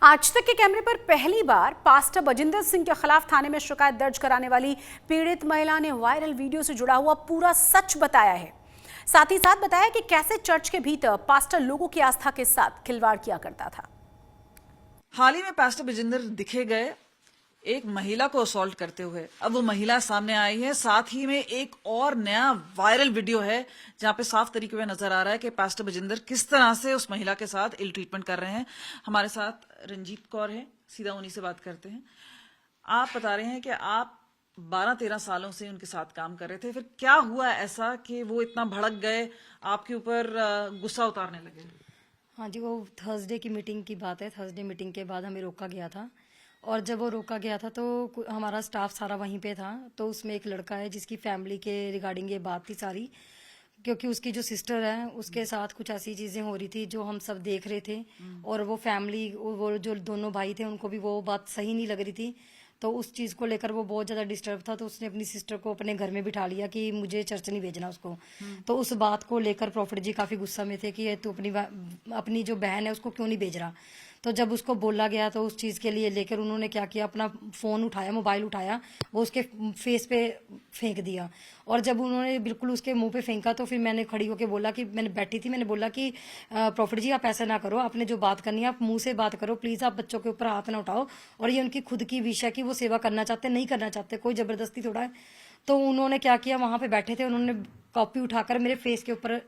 आज तक के कैमरे पर पहली बार पास्टर बजिंदर सिंह के खिलाफ थाने में शिकायत दर्ज कराने वाली पीड़ित महिला ने वायरल वीडियो से जुड़ा हुआ पूरा सच बताया है। साथ ही साथ बताया कि कैसे चर्च के भीतर पास्टर लोगों की आस्था के साथ खिलवाड़ किया करता था। हाल ही में पास्टर बजिंदर दिखे गए एक महिला को असॉल्ट करते हुए। अब वो महिला सामने आई है। साथ ही में एक और नया वायरल वीडियो है जहां पे साफ तरीके में नजर आ रहा है कि पास्टर बजिंदर किस तरह से उस महिला के साथ इल ट्रीटमेंट कर रहे हैं। हमारे साथ रंजीत कौर है, सीधा उन्हीं से बात करते हैं। आप बता रहे हैं कि आप 12-13 सालों से उनके साथ काम कर रहे थे, फिर क्या हुआ ऐसा कि वो इतना भड़क गए, आपके ऊपर गुस्सा उतारने लगे? हाँ जी, वो थर्सडे की मीटिंग की बात है। थर्सडे मीटिंग के बाद हमें रोका गया था और जब वो रोका गया था तो हमारा स्टाफ सारा वहीं पे था। तो उसमें एक लड़का है जिसकी फैमिली के रिगार्डिंग ये बात थी सारी, क्योंकि उसकी जो सिस्टर है उसके साथ कुछ ऐसी चीज़ें हो रही थी जो हम सब देख रहे थे। और वो फैमिली, वो जो दोनों भाई थे, उनको भी वो बात सही नहीं लग रही थी। तो उस चीज़ को लेकर वो बहुत ज़्यादा डिस्टर्ब था। तो उसने अपनी सिस्टर को अपने घर में बिठा लिया कि मुझे चर्च नहीं भेजना उसको। तो उस बात को लेकर प्रॉफिट जी काफ़ी गुस्सा में थे कि ये तू अपनी जो बहन है उसको क्यों नहीं भेज रहा। तो जब उसको बोला गया तो उस चीज़ के लिए लेकर उन्होंने क्या किया, अपना फ़ोन उठाया, मोबाइल उठाया, वो उसके फेस पे फेंक दिया। और जब उन्होंने बिल्कुल उसके मुंह पे फेंका तो फिर मैंने खड़ी होकर बोला कि मैंने बैठी थी, मैंने बोला कि प्रॉफिट जी आप ऐसा ना करो, आपने जो बात करनी है आप मुंह से बात करो, प्लीज़ आप बच्चों के ऊपर हाथ ना उठाओ। और ये उनकी खुद की विश है कि वो सेवा करना चाहते, नहीं करना चाहते, कोई ज़बरदस्ती थोड़ा है। तो उन्होंने क्या किया, वहाँ पे बैठे थे, उन्होंने कॉपी उठाकर मेरे फेस के ऊपर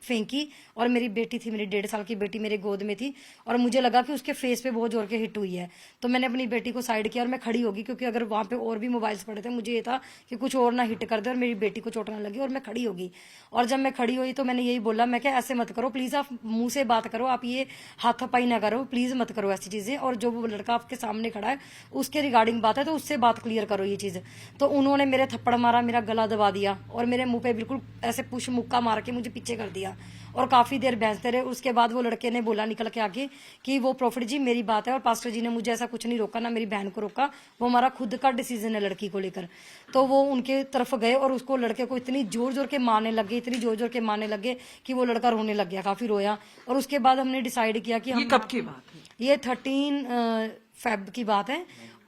फेंकी। और मेरी बेटी थी, मेरी 1.5 साल की बेटी मेरे गोद में थी और मुझे लगा कि उसके फेस पे बहुत जोर के हिट हुई है। तो मैंने अपनी बेटी को साइड किया और मैं खड़ी होगी, क्योंकि अगर वहाँ पे और भी मोबाइल्स पड़े थे, मुझे ये था कि कुछ और ना हिट कर दे और मेरी बेटी को चोट ना लगी। और मैं खड़ी होगी और जब मैं खड़ी हुई तो मैंने यही बोला, मैं क्या ऐसे मत करो प्लीज़, आप मुँह से बात करो, आप ये हाथापाई ना करो, प्लीज़ मत करो ऐसी चीज़ें। और जो वो लड़का आपके सामने खड़ा है उसके रिगार्डिंग बात है तो उससे बात क्लियर करो ये चीज़। तो उन्होंने मेरे थप्पड़ मारा, मेरा गला दबा दिया और मेरे मुँह पे बिल्कुल ऐसे पुश मुक्का मार के मुझे पीछे कर दिया और काफ़ी देर बहसते रहे। उसके बाद वो लड़के ने बोला निकल के आगे कि वो प्रॉफिट जी मेरी बात है और पास्टर जी ने मुझे ऐसा कुछ नहीं रोका, ना मेरी बहन को रोका, वो हमारा खुद का डिसीजन है लड़की को लेकर। तो वो उनके तरफ गए और उसको, लड़के को इतनी जोर जोर के मारने लगे, इतनी जोर जोर के मारने लगे कि वो लड़का रोने लग गया, काफ़ी रोया। और उसके बाद हमने डिसाइड किया कि ये कब की बात है? ये 13 फेब की बात है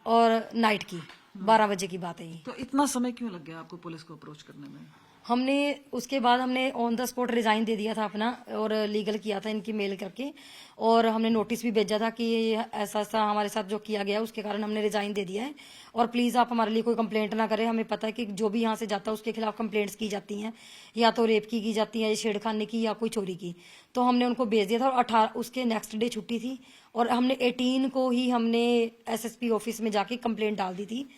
और नाइट की 12 बजे की बात है ये। तो इतना समय क्यों लग गया आपको पुलिस को अप्रोच करने में? हमने उसके बाद हमने ऑन द स्पॉट रिजाइन दे दिया था अपना और लीगल किया था इनकी मेल करके। और हमने नोटिस भी भेजा था कि ऐसा ऐसा हमारे साथ जो किया गया उसके कारण हमने रिजाइन दे दिया है और प्लीज़ आप हमारे लिए कोई कंप्लेंट ना करें। हमें पता है कि जो भी यहाँ से जाता है उसके खिलाफ कंप्लेंट्स की जाती हैं, या तो रेप की जाती है, या छेड़खानी की, या कोई चोरी की। तो हमने उनको भेज दिया था और 18 उसके नेक्स्ट डे छुट्टी थी और हमने 18 को ही हमने एसएसपी ऑफिस में जाके कंप्लेंट डाल दी थी।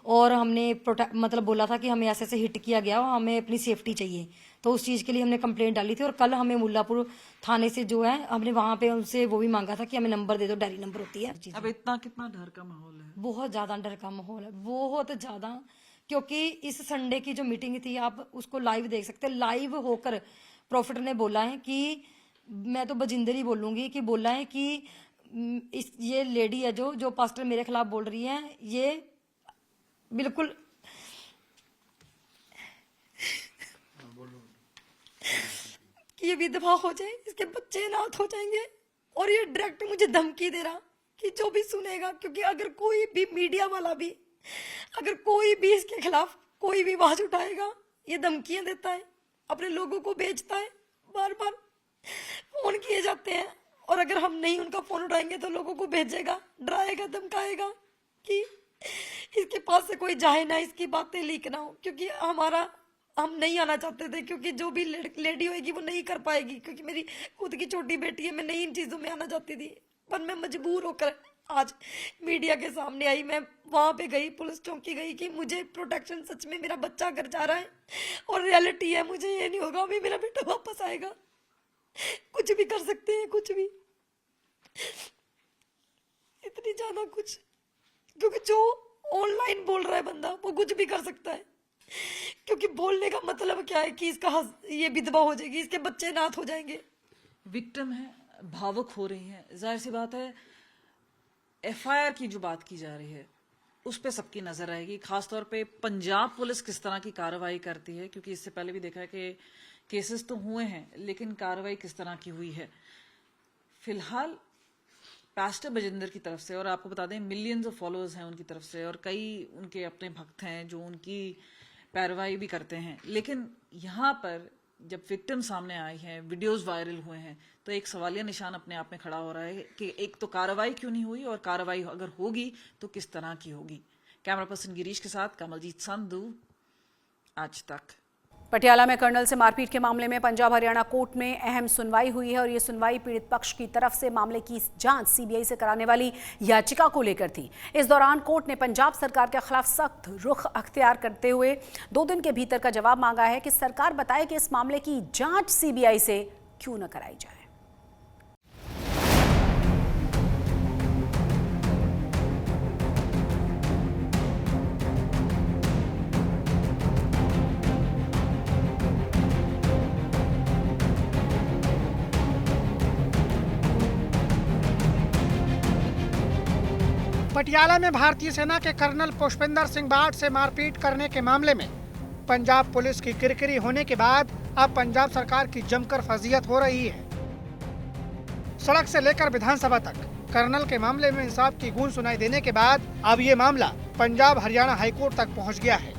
और हमने मतलब बोला था कि हमें ऐसे हिट किया गया, हमें अपनी सेफ्टी चाहिए। तो उस चीज़ के लिए हमने कंप्लेंट डाली थी और कल हमें मुल्लापुर थाने से जो है हमने वहाँ पे उनसे वो भी मांगा था कि हमें नंबर दे दो, डायरी नंबर होती है। अब इतना कितना डर का माहौल है? बहुत ज़्यादा डर का माहौल है, बहुत ज़्यादा। क्योंकि इस संडे की जो मीटिंग थी आप उसको लाइव देख सकते हैं। लाइव होकर प्रॉफिट ने बोला है कि, मैं तो बजिंदर ही बोलूँगी, कि बोला है कि इस ये लेडी है जो जो पास्टर मेरे खिलाफ बोल रही है, ये बिल्कुल कि ये विधवा हो जाए, इसके बच्चे अनाथ हो जाएंगे। और ये डायरेक्ट मुझे धमकी दे रहा कि जो भी सुनेगा, क्योंकि अगर कोई भी मीडिया वाला भी, अगर कोई भी इसके खिलाफ कोई भी आवाज उठाएगा, ये धमकियां देता है, अपने लोगों को भेजता है, बार बार फोन किए जाते हैं। और अगर हम नहीं उनका फोन उठाएंगे तो लोगों को भेजेगा, डराएगा, धमकाएगा कि इसके पास से कोई जाए ना, इसकी बातें लीक ना हो। क्योंकि हम नहीं आना चाहते थे, क्योंकि जो भी लेडी होगी वो नहीं कर पाएगी, क्योंकि मेरी खुद की छोटी बेटी है, मैं नहीं इन चीज़ों में आना चाहती थी। पर मैं मजबूर होकर आज मीडिया के सामने आई। मैं वहाँ पे गई, पुलिस चौकी गई कि मुझे प्रोटेक्शन, सच में मेरा बच्चा घर जा रहा है और रियलिटी है, मुझे ये नहीं होगा अभी मेरा बेटा वापस आएगा। कुछ भी कर सकते हैं, कुछ भी, इतनी ज़्यादा कुछ, क्योंकि जो ऑनलाइन बोल रहा है बंदा वो कुछ भी कर सकता है। क्योंकि बोलने का मतलब क्या है कि इसका ये विधवा हो जाएगी, इसके बच्चे अनाथ हो जाएंगे। विक्टिम है, भावुक हो रही हैं, जाहिर सी बात है। एफआईआर की जो बात की जा रही है उस पे सबकी नजर रहेगी, खासतौर पे पंजाब पुलिस किस तरह की कार्रवाई करती है, क्योंकि इससे पहले भी देखा है कि केसेस तो हुए हैं लेकिन कार्रवाई किस तरह की हुई है। फिलहाल पास्टर बजिंदर की तरफ से, और आपको बता दें मिलियंस ऑफ फॉलोअर्स हैं उनकी तरफ से, और कई उनके अपने भक्त हैं जो उनकी पैरवाई भी करते हैं, लेकिन यहाँ पर जब विक्टिम सामने आई है, वीडियोस वायरल हुए हैं, तो एक सवालिया निशान अपने आप में खड़ा हो रहा है कि एक तो कार्रवाई क्यों नहीं हुई, और कार्रवाई अगर होगी तो किस तरह की होगी। कैमरा पर्सन गिरीश के साथ कमलजीत संधू, आज तक। पटियाला में कर्नल से मारपीट के मामले में पंजाब हरियाणा कोर्ट में अहम सुनवाई हुई है और ये सुनवाई पीड़ित पक्ष की तरफ से मामले की जांच सीबीआई से कराने वाली याचिका को लेकर थी। इस दौरान कोर्ट ने पंजाब सरकार के खिलाफ सख्त रुख अख्तियार करते हुए 2 दिन के भीतर का जवाब मांगा है कि सरकार बताए कि इस मामले की जांच सीबीआई से क्यों न कराई जाए। पटियाला में भारतीय सेना के कर्नल पुष्पिंदर सिंह बाठ से मारपीट करने के मामले में पंजाब पुलिस की किरकिरी होने के बाद अब पंजाब सरकार की जमकर फजीहत हो रही है। सड़क से लेकर विधानसभा तक कर्नल के मामले में इंसाफ की गूंज सुनाई देने के बाद अब ये मामला पंजाब हरियाणा हाईकोर्ट तक पहुंच गया है,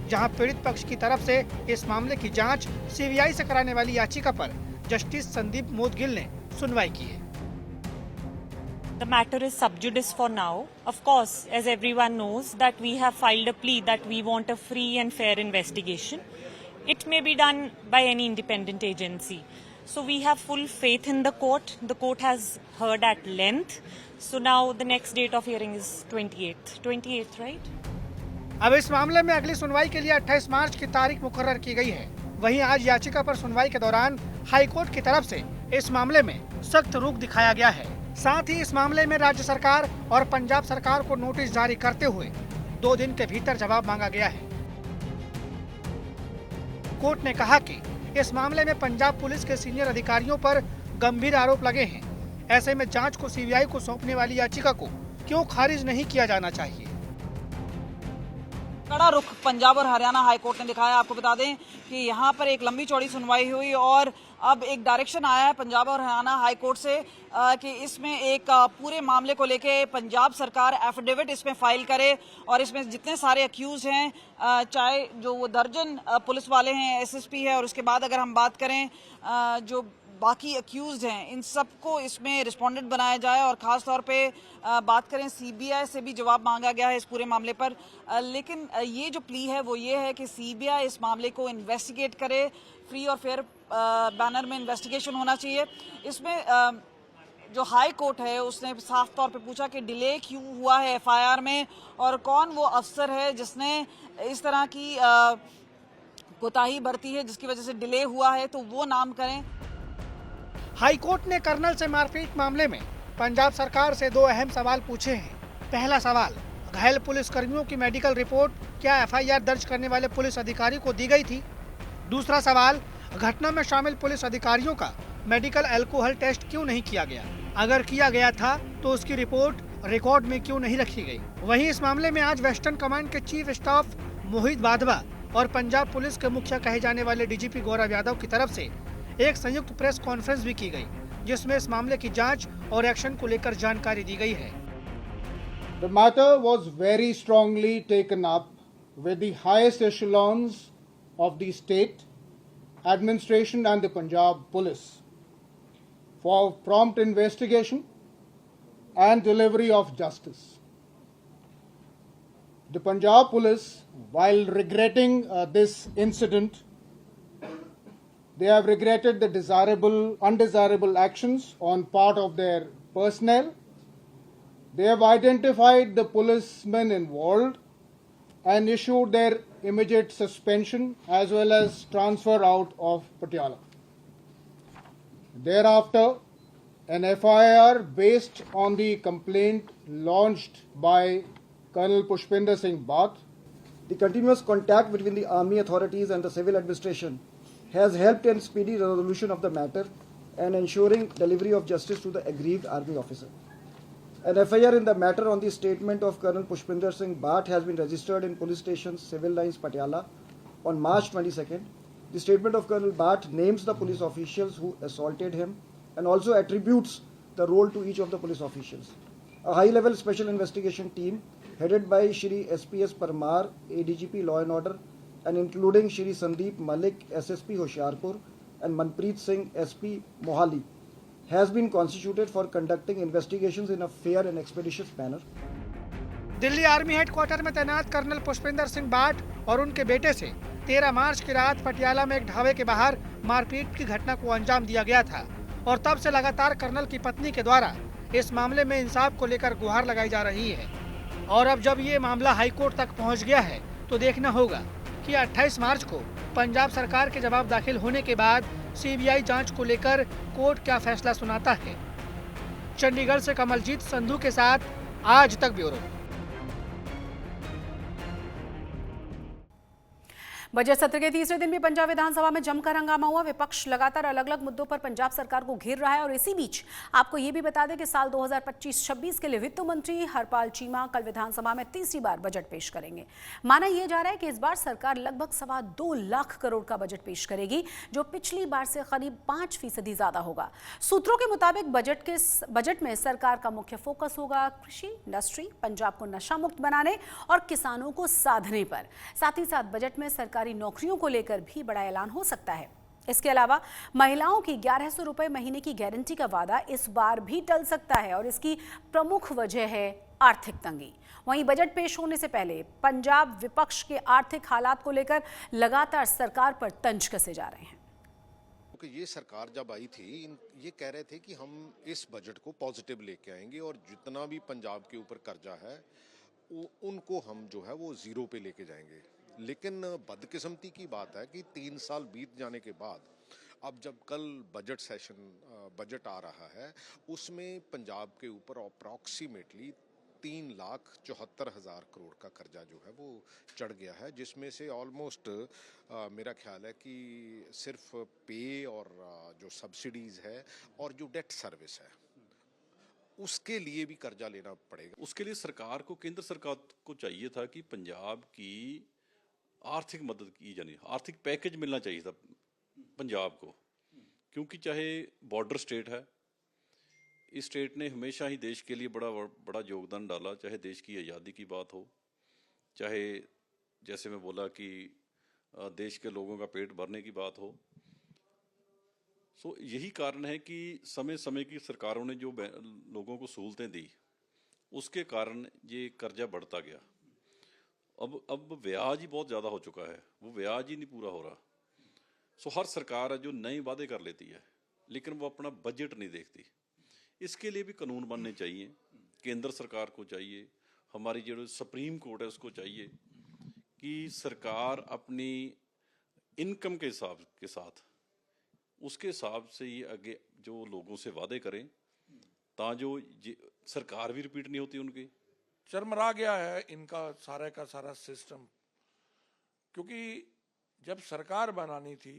जहां पीड़ित पक्ष की तरफ से इस मामले की जांच सीबीआई से कराने वाली याचिका पर जस्टिस संदीप मोदगिल ने सुनवाई की है। The matter is sub judice for now. Of course, as everyone knows, that we have filed a plea that we want a free and fair investigation. It may be done by any independent agency. So we have full faith in the court. The court has heard at length. So now the next date of hearing is 28th, right? अब इस मामले में अगली सुनवाई के लिए 28 मार्च की तारीख मुकर्रर की गई है। वहीं आज याचिका पर सुनवाई के दौरान हाईकोर्ट की तरफ से इस मामले में सख्त रुख दिखाया गया है। साथ ही इस मामले में राज्य सरकार और पंजाब सरकार को नोटिस जारी करते हुए 2 दिन के भीतर जवाब मांगा गया है। कोर्ट ने कहा कि इस मामले में पंजाब पुलिस के सीनियर अधिकारियों पर गंभीर आरोप लगे हैं। ऐसे में जांच को सीबीआई को सौंपने वाली याचिका को क्यों खारिज नहीं किया जाना चाहिए। कड़ा रुख पंजाब और हरियाणा हाईकोर्ट ने दिखाया। आपको बता दें कि यहाँ पर एक लंबी चौड़ी सुनवाई हुई और अब एक डायरेक्शन आया है पंजाब और हरियाणा हाईकोर्ट से कि इसमें एक पूरे मामले को लेके पंजाब सरकार एफिडेविट इसमें फाइल करे और इसमें जितने सारे अक्यूज हैं, चाहे जो वो दर्जन पुलिस वाले हैं, एसएसपी है, और उसके बाद अगर हम बात करें जो बाकी अक्यूज हैं, इन सबको इसमें रिस्पोंडेंट बनाया जाए और ख़ास तौर पे बात करें सीबीआई से भी जवाब मांगा गया है इस पूरे मामले पर। लेकिन ये जो प्ली है वो ये है कि सीबीआई इस मामले को इन्वेस्टिगेट करे, फ्री और फेयर बैनर में इन्वेस्टिगेशन होना चाहिए। इसमें जो हाई कोर्ट है उसने साफ तौर पे पूछा कि डिले क्यों हुआ है एफआईआर में और कौन वो अफसर है जिसने इस तरह की कोताही बरती है जिसकी वजह से डिले हुआ है, तो वो नाम करें। हाईकोर्ट ने कर्नल से मारपीट मामले में पंजाब सरकार से 2 अहम सवाल पूछे हैं। पहला सवाल, घायल पुलिस कर्मियों की मेडिकल रिपोर्ट क्या एफआईआर दर्ज करने वाले पुलिस अधिकारी को दी गई थी। दूसरा सवाल, घटना में शामिल पुलिस अधिकारियों का मेडिकल अल्कोहल टेस्ट क्यों नहीं किया गया, अगर किया गया था तो उसकी रिपोर्ट रिकॉर्ड में क्यों नहीं रखी गई। वहीं इस मामले में आज वेस्टर्न कमांड के चीफ स्टाफ मोहित वाधवा और पंजाब पुलिस के मुखिया कहे जाने वाले डीजीपी गौरव यादव की तरफ से एक संयुक्त प्रेस कॉन्फ्रेंस भी की गई, जिसमें इस मामले की जांच और एक्शन को लेकर जानकारी दी गई है। The matter was very strongly taken up with the highest echelons of the state administration and the Punjab police for prompt investigation and delivery of justice. The Punjab police, while regretting this incident, they have regretted the undesirable actions on part of their personnel. They have identified the policemen involved and issued their immediate suspension as well as transfer out of Patiala. Thereafter, an FIR based on the complaint launched by Colonel Pushpinder Singh Bath. The continuous contact between the army authorities and the civil administration has helped in speedy resolution of the matter and ensuring delivery of justice to the aggrieved army officer. An FIR in the matter on the statement of Colonel Pushpinder Singh Bath has been registered in Police Station Civil Lines Patiala on March 22nd. The statement of Colonel Bath names the police officials who assaulted him and also attributes the role to each of the police officials. A high-level special investigation team headed by Shri SPS Parmar, ADGP Law and Order, and including Shri Sandeep Malik, SSP Hoshiarpur, and Manpreet Singh, SP Mohali, has been constituted for conducting investigations in a fair and expeditious manner. Delhi army headquarter में तैनात colonel Pushpendra Singh बाट और उनके बेटे से 13 मार्च की रात पटियाला में एक ढाबे के बाहर मारपीट की घटना को अंजाम दिया गया था और तब से लगातार कर्नल की पत्नी के द्वारा इस मामले में इंसाफ को लेकर गुहार लगाई जा रही है। और अब जब ये मामला हाईकोर्ट तक पहुंच गया है तो देखना होगा कि 28 मार्च को पंजाब सरकार के जवाब दाखिल होने के बाद सीबीआई जांच को लेकर कोर्ट क्या फैसला सुनाता है। चंडीगढ़ से कमलजीत संधू के साथ आज तक ब्यूरो। बजट सत्र के तीसरे दिन भी पंजाब विधानसभा में जमकर हंगामा हुआ। विपक्ष लगातार अलग अलग मुद्दों पर पंजाब सरकार को घेर रहा है और इसी बीच आपको ये भी बता दें कि साल 2025-26 के लिए वित्त मंत्री हरपाल चीमा कल विधानसभा में तीसरी बार बजट पेश करेंगे। माना यह जा रहा है कि इस बार सरकार लगभग 2.25 लाख करोड़ का बजट पेश करेगी, जो पिछली बार से करीब 5% ज्यादा होगा। सूत्रों के मुताबिक बजट में सरकार का मुख्य फोकस होगा कृषि, इंडस्ट्री, पंजाब को नशा मुक्त बनाने और किसानों को साधने पर। साथ ही साथ बजट में सरकारी नौकरियों को लेकर भी बड़ा ऐलान हो सकता है। इसके अलावा महिलाओं की 1100 रुपए महीने की गारंटी का वादा इस बार भी टल सकता है और इसकी प्रमुख वजह है आर्थिक तंगी। वहीं बजट पेश होने से पहले पंजाब विपक्ष के आर्थिक हालात को लेकर लगातार सरकार पर तंज कसे जा रहे हैं। क्योंकि ये सरकार जब आई थी ये कह रहे थे कि हम इस बजट को पॉजिटिव लेके आएंगे और जितना भी पंजाब के ऊपर कर्जा है उनको हम जो है वो जीरो पे लेके जाएंगे। लेकिन बदकिस्मती की बात है कि 3 साल बीत जाने के बाद अब जब कल बजट आ रहा है उसमें पंजाब के ऊपर अप्रॉक्सीमेटली 3,74,000 करोड़ का कर्जा जो है वो चढ़ गया है, जिसमें से ऑलमोस्ट मेरा ख्याल है कि सिर्फ पे और जो सब्सिडीज है और जो डेट सर्विस है उसके लिए भी कर्जा लेना पड़ेगा। उसके लिए सरकार को, केंद्र सरकार को चाहिए था कि पंजाब की आर्थिक मदद की जानी, आर्थिक पैकेज मिलना चाहिए था पंजाब को, क्योंकि चाहे बॉर्डर स्टेट है, इस स्टेट ने हमेशा ही देश के लिए बड़ा योगदान डाला, चाहे देश की आज़ादी की बात हो, चाहे जैसे मैं बोला कि देश के लोगों का पेट भरने की बात हो। सो यही कारण है कि समय समय की सरकारों ने जो लोगों को सहूलतें दी उसके कारण ये कर्जा बढ़ता गया। अब ब्याज ही बहुत ज़्यादा हो चुका है, वो ब्याज ही नहीं पूरा हो रहा। सो हर सरकार है जो नए वादे कर लेती है लेकिन वो अपना बजट नहीं देखती। इसके लिए भी कानून बनने चाहिए, केंद्र सरकार को चाहिए, हमारी जो सुप्रीम कोर्ट है उसको चाहिए कि सरकार अपनी इनकम के हिसाब के साथ उसके हिसाब से ही आगे जो लोगों से वादे करें, ताकि जो सरकार भी रिपीट नहीं होती उनकी। चरमरा गया है इनका सारे का सारा सिस्टम, क्योंकि जब सरकार बनानी थी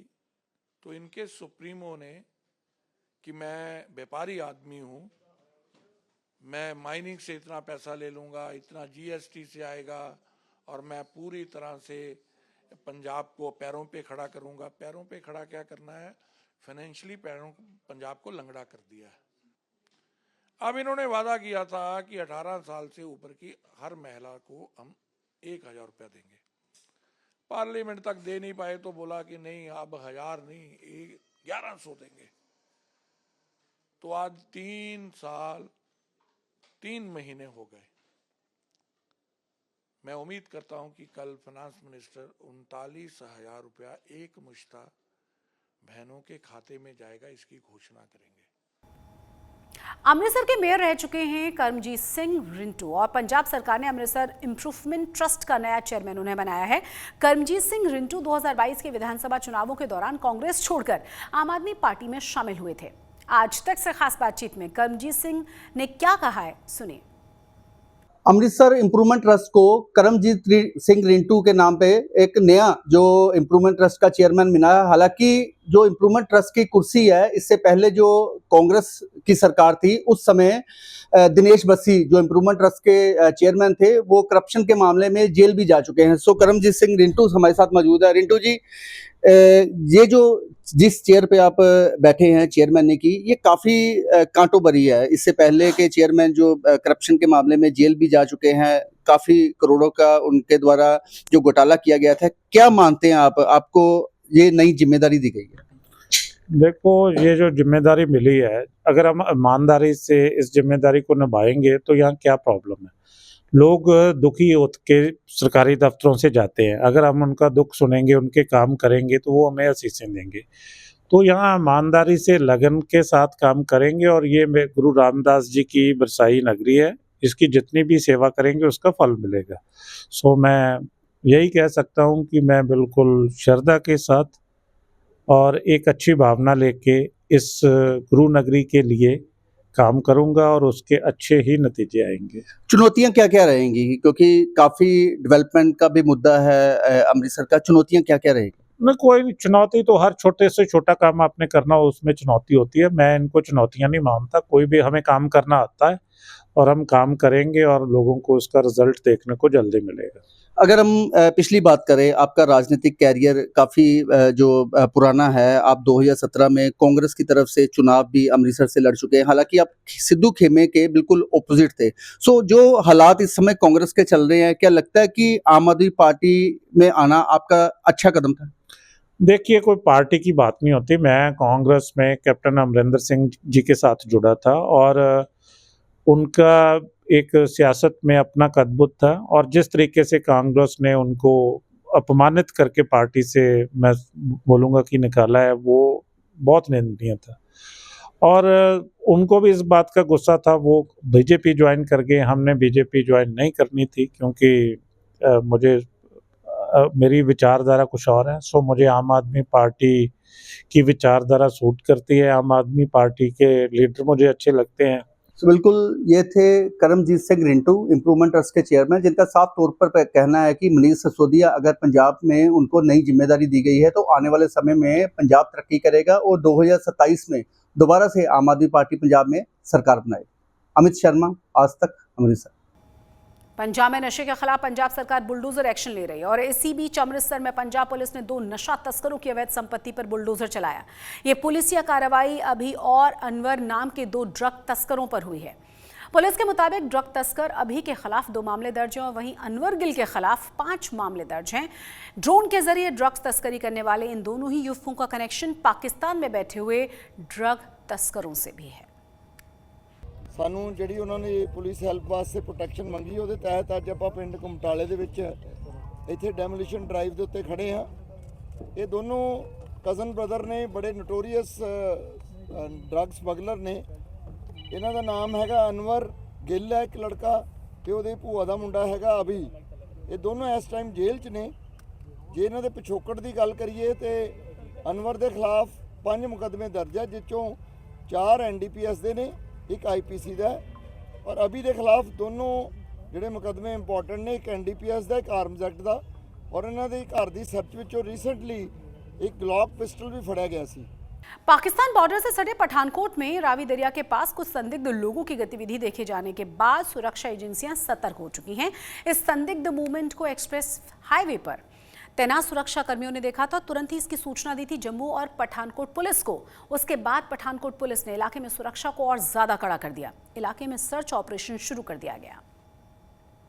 तो इनके सुप्रीमो ने कि मैं व्यापारी आदमी हूँ, मैं माइनिंग से इतना पैसा ले लूँगा, इतना जीएसटी से आएगा और मैं पूरी तरह से पंजाब को पैरों पे खड़ा करूँगा। पैरों पे खड़ा क्या करना है, फाइनेंशियली पंजाब को लंगड़ा कर दिया है। अब इन्होंने वादा किया था कि 18 साल से ऊपर की हर महिला को हम 1,000 रुपया देंगे। पार्लियामेंट तक दे नहीं पाए तो बोला कि नहीं अब 1000 नहीं 1100 देंगे। तो आज 3 साल 3 महीने हो गए। मैं उम्मीद करता हूं कि कल फाइनेंस मिनिस्टर 39,000 रुपया एक मुश्ता बहनों के खाते में जाएगा, इसकी घोषणा करेंगे। अमृतसर के मेयर रह चुके हैं कर्मजीत सिंह रिंटू और पंजाब सरकार ने अमृतसर इंप्रूवमेंट ट्रस्ट का नया चेयरमैन उन्हें बनाया है। कर्मजीत सिंह रिंटू 2022 के विधानसभा चुनावों के दौरान कांग्रेस छोड़कर आम आदमी पार्टी में शामिल हुए थे। आज तक से खास बातचीत में कर्मजीत सिंह ने क्या कहा है, सुनिए। अमृतसर इम्प्रूवमेंट ट्रस्ट को कर्मजीत सिंह रिंटू के नाम पे एक नया जो इम्प्रूवमेंट ट्रस्ट का चेयरमैन मिला है। हालांकि जो इम्प्रूवमेंट ट्रस्ट की कुर्सी है, इससे पहले जो कांग्रेस की सरकार थी उस समय दिनेश बस्सी जो इम्प्रूवमेंट ट्रस्ट के चेयरमैन थे वो करप्शन के मामले में जेल भी जा चुके हैं। सो कर्मजीत सिंह रिंटू हमारे साथ मौजूद है। रिंटू जी, ये जो जिस चेयर पे आप बैठे हैं चेयरमैन ने की, ये काफी कांटों भरी है। इससे पहले के चेयरमैन जो करप्शन के मामले में जेल भी जा चुके हैं, काफी करोड़ों का उनके द्वारा जो घोटाला किया गया था। क्या मानते हैं आप, आपको ये नई जिम्मेदारी दी गई है? देखो, ये जो जिम्मेदारी मिली है, अगर हम ईमानदारी से इस जिम्मेदारी को निभाएंगे तो यहाँ क्या प्रॉब्लम है। लोग दुखी होकर के सरकारी दफ्तरों से जाते हैं, अगर हम उनका दुख सुनेंगे, उनके काम करेंगे तो वो हमें आशीषें देंगे। तो यहाँ ईमानदारी से लगन के साथ काम करेंगे और ये गुरु रामदास जी की बरसाई नगरी है, इसकी जितनी भी सेवा करेंगे उसका फल मिलेगा। सो मैं यही कह सकता हूँ कि मैं बिल्कुल श्रद्धा के साथ और एक अच्छी भावना लेके इस गुरु नगरी के लिए काम करूंगा और उसके अच्छे ही नतीजे आएंगे। चुनौतियां क्या-क्या रहेंगी? क्योंकि काफी डेवलपमेंट का भी मुद्दा है अमृतसर का, चुनौतियां क्या-क्या रहेगी? न कोई नहीं, चुनौती तो हर छोटे से छोटा काम आपने करना हो उसमें चुनौती होती है। मैं इनको चुनौतियां नहीं मानता, कोई भी हमें काम करना आता है और हम काम करेंगे और लोगों को उसका रिजल्ट देखने को जल्दी मिलेगा। अगर हम पिछली बात करें, आपका राजनीतिक कैरियर काफ़ी जो पुराना है। आप 2017 में कांग्रेस की तरफ से चुनाव भी अमृतसर से लड़ चुके हैं। हालांकि आप सिद्धू खेमे के बिल्कुल ऑपोजिट थे। सो जो हालात इस समय कांग्रेस के चल रहे हैं, क्या लगता है कि आम आदमी पार्टी में आना आपका अच्छा कदम था? देखिए, कोई पार्टी की बात नहीं होती। मैं कांग्रेस में कैप्टन अमरिंदर सिंह जी के साथ जुड़ा था और उनका एक सियासत में अपना कदबुत था और जिस तरीके से कांग्रेस ने उनको अपमानित करके पार्टी से, मैं बोलूँगा कि निकाला है, वो बहुत निंदनीय था और उनको भी इस बात का गुस्सा था। वो बीजेपी ज्वाइन कर गए, हमने बीजेपी ज्वाइन नहीं करनी थी क्योंकि मेरी विचारधारा कुछ और है। सो मुझे आम आदमी पार्टी की विचारधारा सूट करती है, आम आदमी पार्टी के लीडर मुझे अच्छे लगते हैं। तो बिल्कुल ये थे करमजीत सिंह रिंटू, इम्प्रूवमेंट ट्रस्ट के चेयरमैन, जिनका साफ तौर पर कहना है कि मनीष सिसोदिया अगर पंजाब में उनको नई जिम्मेदारी दी गई है तो आने वाले समय में पंजाब तरक्की करेगा और 2027 में दोबारा से आम आदमी पार्टी पंजाब में सरकार बनाएगी। अमित शर्मा, आज तक, अमृतसर। पंजाब में नशे के खिलाफ पंजाब सरकार बुलडोजर एक्शन ले रही है और इसी बीच अमृतसर में पंजाब पुलिस ने 2 नशा तस्करों की अवैध संपत्ति पर बुलडोजर चलाया। ये पुलिसिया कार्रवाई अभी और अनवर नाम के 2 ड्रग तस्करों पर हुई है। पुलिस के मुताबिक ड्रग तस्कर अभी के खिलाफ 2 मामले दर्ज हैं और वहीं अनवर गिल के खिलाफ 5 मामले दर्ज हैं। ड्रोन के जरिए ड्रग्स तस्करी करने वाले इन दोनों ही युवकों का कनेक्शन पाकिस्तान में बैठे हुए ड्रग तस्करों से भी है। ਸਾਨੂੰ ਜਿਹੜੀ ਉਹਨਾਂ ਨੇ ਪੁਲਿਸ ਹੈਲਪ ਵਾਸਤੇ ਪ੍ਰੋਟੈਕਸ਼ਨ ਮੰਗੀ, ਉਹਦੇ ਤਹਿਤ ਅੱਜ ਆਪਾਂ ਪਿੰਡ ਕਮਟਾਲੇ ਦੇ ਵਿੱਚ ਇੱਥੇ ਡੈਮੋਲੀਸ਼ਨ ਡਰਾਈਵ ਦੇ ਉੱਤੇ ਖੜੇ ਹਾਂ। ਇਹ ਦੋਨੋਂ ਕਜ਼ਨ ਬ੍ਰਦਰ ਨੇ, ਬੜੇ ਨੋਟੋਰੀਅਸ ਡਰੱਗ ਸਮਗਲਰ ਨੇ। ਇਹਨਾਂ ਦਾ ਨਾਮ ਹੈਗਾ ਅਨਵਰ ਗਿੱਲ ਹੈ ਇੱਕ ਲੜਕਾ, ਤੇ ਉਹਦੇ ਭੂਆ ਦਾ ਮੁੰਡਾ ਹੈਗਾ ਅਭੀ। ਇਹ ਦੋਨੋਂ ਇਸ ਟਾਈਮ ਜੇਲ੍ਹ 'ਚ ਨੇ। ਜੇ ਇਹਨਾਂ ਦੇ ਪਿਛੋਕੜ ਦੀ ਗੱਲ ਕਰੀਏ ਤੇ ਅਨਵਰ ਦੇ ਖਿਲਾਫ 5 ਮੁਕੱਦਮੇ ਦਰਜ ਹੈ, ਜਿਸ 'ਚੋਂ 4 NDPS ਦੇ ਨੇ, एक IPC ਦਾ ਔਰ ਅਭੀ ਦੇ ਖਿਲਾਫ ਦੋਨੋਂ ਜਿਹੜੇ ਮੁਕੱਦਮੇ ਇੰਪੋਰਟੈਂਟ ਨੇ, ਇੱਕ NDPS ਦਾ, ਇੱਕ ਆਰਮਜ਼ ਐਕਟ ਦਾ। ਔਰ ਇਹਨਾਂ ਦੇ ਘਰ ਦੀ ਸਰਚ ਵਿੱਚੋਂ ਰੀਸੈਂਟਲੀ ਇੱਕ ਗਲੌਕ ਪਿਸਟਲ भी फड़ा गया ਸੀ। पाकिस्तान बॉर्डर से सटे पठानकोट में रावी दरिया के पास कुछ संदिग्ध लोगों की गतिविधि देखे जाने के बाद सुरक्षा एजेंसियां सतर्क हो चुकी हैं। इस संदिग्ध मूवमेंट को एक्सप्रेस हाईवे पर तैनात सुरक्षा कर्मियों ने देखा था। तुरंत ही इसकी सूचना दी थी जम्मू और पठानकोट पुलिस को। उसके बाद पठानकोट पुलिस ने इलाके में सुरक्षा को और ज्यादा कड़ा कर दिया। इलाके में सर्च ऑपरेशन शुरू कर दिया गया।